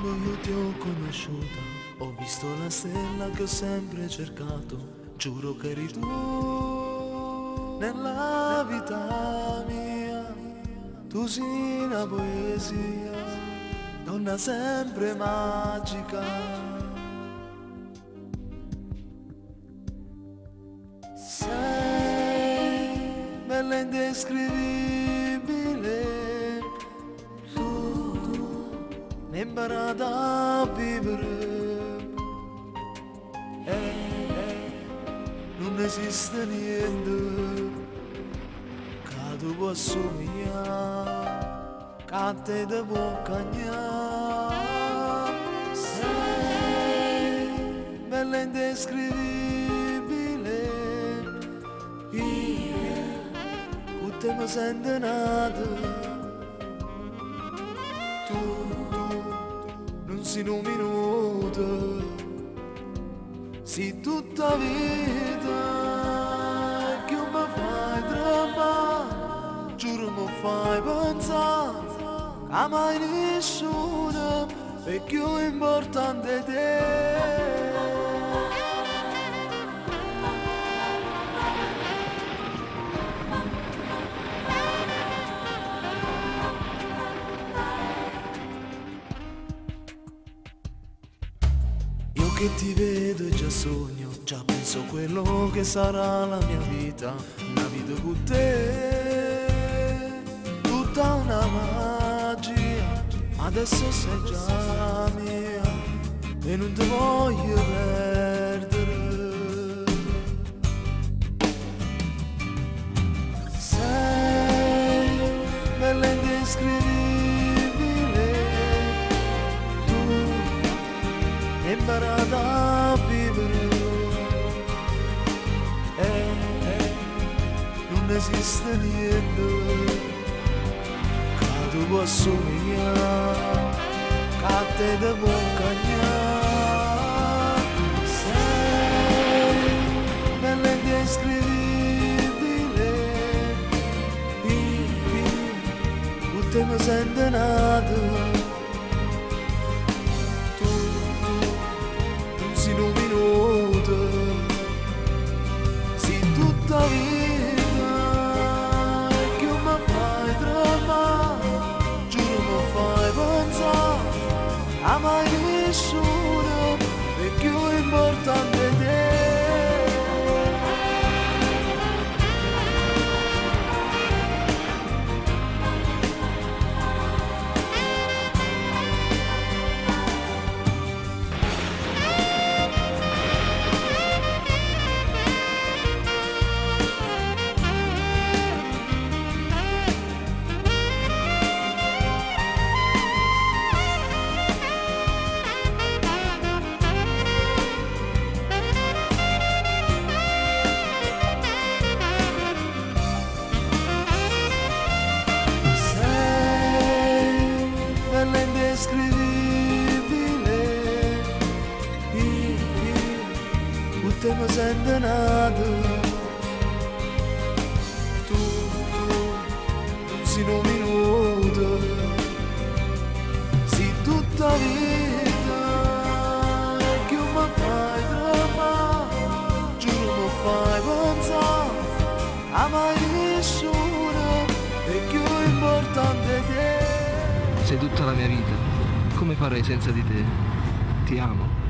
Quando io ti ho conosciuta, ho visto la stella che ho sempre cercato. Giuro che eri tu nella vita mia. Tu sei una poesia, donna sempre magica. Sei bella e indescrivibile. Ne imparata a vivere non esiste niente che tu può assomigliare, che a te ti può cagnare. Sei bella e indescrivibile, io con te mi sento nato. Non si un minuto, si tutta vita che mi fai tremare, giuro mi fai pensare a mai nessuno è più importante di te. Che ti vedo e già sogno, già penso quello che sarà la mia vita con te, tutta una magia, adesso sei già mia e non ti voglio perdere. Sei bella e indescrivibile, imparata a vivere non esiste niente che tu può assomigliare, che a te ti può cagnare. Sei bella e indescrivibile, io con te mi sento nato. In un minuto, si tutta vita che mi fai tremare, giuro mi fai pensare a mai nessuno è più importante di te. Indescrivibile, io con te mi sento nato. Tu non sei un minuto, sei tutta vita che mi fai tremare, giuro mi fai pensare a mai nessuno è più importante di te. Sei tutta la mia vita, come farei senza di te? Ti amo.